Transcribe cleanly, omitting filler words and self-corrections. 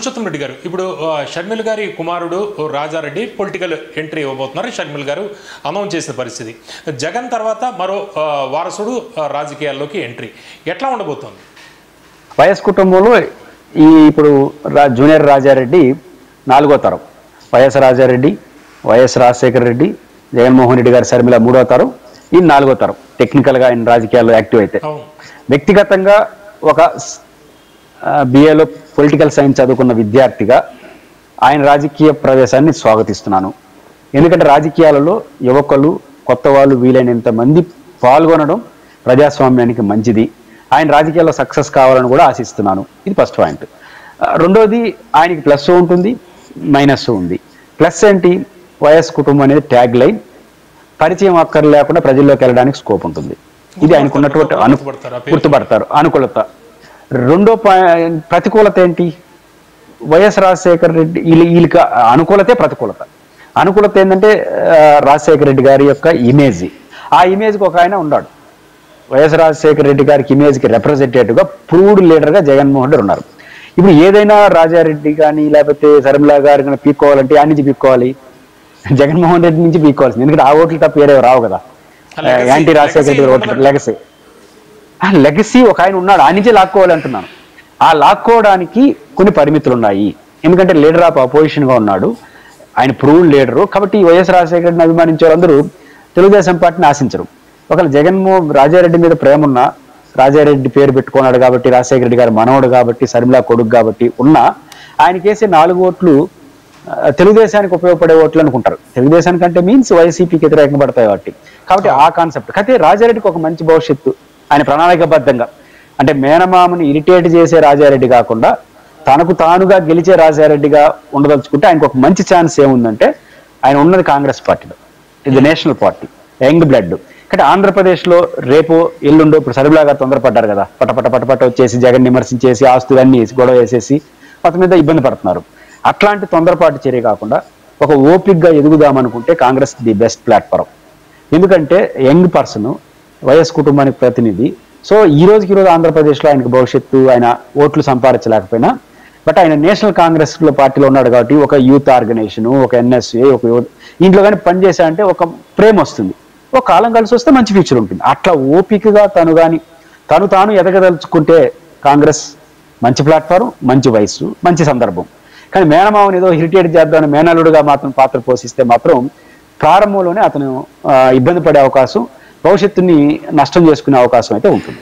పురుషోత్తం రెడ్డి గారు, ఇప్పుడు షర్మిల గారి కుమారుడు రాజారెడ్డి పొలిటికల్ ఎంట్రీ ఇవ్వబోతున్నారు. షర్మిల గారు అనౌన్స్ చేసిన పరిస్థితి. జగన్ తర్వాత మరో వారసుడు రాజకీయాల్లోకి ఎంట్రీ ఎట్లా ఉండబోతోంది? వైఎస్ కుటుంబంలో ఇప్పుడు జూనియర్ రాజారెడ్డి 4వ తరం, వైఎస్ రాజారెడ్డి, వైఎస్ రాజశేఖర రెడ్డి, జగన్మోహన్ రెడ్డి గారి షర్మిల 3వ తరం, ఈ 4వ తరం. టెక్నికల్గా ఆయన రాజకీయాల్లో యాక్టివ్ అయితే, వ్యక్తిగతంగా ఒక బిఏలో పొలిటికల్ సైన్స్ చదువుకున్న విద్యార్థిగా ఆయన రాజకీయ ప్రవేశాన్ని స్వాగతిస్తున్నాను. ఎందుకంటే రాజకీయాలలో యువకులు, కొత్త వాళ్ళు వీలైనంత మంది పాల్గొనడం ప్రజాస్వామ్యానికి మంచిది. ఆయన రాజకీయాల్లో సక్సెస్ కావాలని కూడా ఆశిస్తున్నాను. ఇది ఫస్ట్ పాయింట్. రెండోది, ఆయనకి ప్లస్ ఉంటుంది, మైనస్ ఉంది. ప్లస్ ఏంటి? వైఎస్ కుటుంబం అనేది ట్యాగ్ లైన్, పరిచయం అక్కర్ లేకుండా ప్రజల్లోకి వెళ్ళడానికి స్కోప్ ఉంటుంది. ఇది ఆయనకు ఉన్నటువంటి గుర్తుపడతారు అనుకూలత. రెండో ప్రతికూలత ఏంటి? వైఎస్ రాజశేఖర రెడ్డి వీళ్ళకి అనుకూలతే ప్రతికూలత. అనుకూలత ఏంటంటే రాజశేఖర రెడ్డి గారి యొక్క ఇమేజ్. ఆ ఇమేజ్కి ఒక ఆయన ఉన్నాడు. వైఎస్ రాజశేఖర రెడ్డి గారికి ఇమేజ్కి రిప్రజెంటేటివ్గా ప్రూవ్డ్ లీడర్గా జగన్మోహన్ రెడ్డి ఉన్నారు. ఇప్పుడు ఏదైనా రాజారెడ్డి కానీ లేకపోతే షర్మిల గారి కానీ పీక్కోవాలంటే ఆ నుంచి పీక్కోవాలి, జగన్మోహన్ రెడ్డి నుంచి పీక్కోవాల్సింది. ఎందుకంటే ఆ ఓట్లు తప్ప వేరే రావు కదా. యాంటీ రాజశేఖర రెడ్డి ఓట్లు లెగసీ ఒక ఆయన ఉన్నాడు, ఆ నుంచే లాక్కోవాలి అంటున్నాను. ఆ లాక్కోవడానికి కొన్ని పరిమితులు ఉన్నాయి. ఎందుకంటే లీడర్ ఆఫ్ అపోజిషన్గా ఉన్నాడు, ఆయన ప్రూవ్డ్ లీడరు. కాబట్టి వైఎస్ రాజశేఖర రెడ్డిని అభిమానించే వాళ్ళందరూ తెలుగుదేశం పార్టీని ఆశించరు. ఒకవేళ రాజారెడ్డి మీద ప్రేమ ఉన్నా, రాజారెడ్డి పేరు పెట్టుకున్నాడు కాబట్టి, రాజశేఖర రెడ్డి గారు మనవడు కాబట్టి, షర్మిల కొడుకు కాబట్టి ఉన్నా, ఆయనకేసే 4 ఓట్లు తెలుగుదేశానికి ఉపయోగపడే ఓట్లు అనుకుంటారు. తెలుగుదేశానికి అంటే మీన్స్ వైసీపీకి వ్యతిరేకంగా పడతాయి కాబట్టి ఆ కాన్సెప్ట్. అయితే రాజారెడ్డికి ఒక మంచి భవిష్యత్తు, ఆయన ప్రణాళికబద్ధంగా. అంటే మేనమామని ఇరిటేట్ చేసే రాజారెడ్డి కాకుండా తనకు తానుగా గెలిచే రాజారెడ్డిగా ఉండదలుచుకుంటే ఆయనకు ఒక మంచి ఛాన్స్ ఏముందంటే, ఆయన ఉన్నది కాంగ్రెస్ పార్టీలో, ఇది నేషనల్ పార్టీ, యంగ్ బ్లడ్. కానీ ఆంధ్రప్రదేశ్లో రేపు ఎల్లుండో ఇప్పుడు షర్మిల గారు తొందరపడ్డారు కదా, పటపట వచ్చేసి జగన్ విమర్శించేసి ఆస్తులన్నీ గొడవ వేసేసి మొత్తం మీద ఇబ్బంది పడుతున్నారు. అట్లాంటి తొందరపాటు చర్య కాకుండా ఒక ఓపిక్గా ఎదుగుదామనుకుంటే కాంగ్రెస్ ది బెస్ట్ ప్లాట్ఫారం. ఎందుకంటే యంగ్ పర్సన్, వైఎస్ కుటుంబానికి ప్రతినిధి. సో ఈ రోజు ఆంధ్రప్రదేశ్లో ఆయనకు భవిష్యత్తు, ఆయన ఓట్లు సంపాదించలేకపోయినా బట్ ఆయన నేషనల్ కాంగ్రెస్ పార్టీలో ఉన్నాడు కాబట్టి ఒక యూత్ ఆర్గనైజేషను, ఒక ఎన్ఎస్ఏ, ఒక ఇంట్లో కానీ పనిచేసా అంటే ఒక ప్రేమ వస్తుంది, ఒక కాలం కలిసి వస్తే మంచి ఫ్యూచర్ ఉంటుంది. అట్లా ఓపికగా తాను ఎదగదలుచుకుంటే కాంగ్రెస్ మంచి ప్లాట్ఫారం, మంచి వయసు, మంచి సందర్భం. కానీ మేనమావని ఏదో ఇరిటేట్ చేద్దామని మేనల్లుడుగా మాత్రం పాత్ర పోషిస్తే మాత్రం ప్రారంభంలోనే అతను ఇబ్బంది పడే అవకాశం, భవిష్యత్తుని నష్టం చేసుకునే అవకాశం అయితే ఉంటుంది.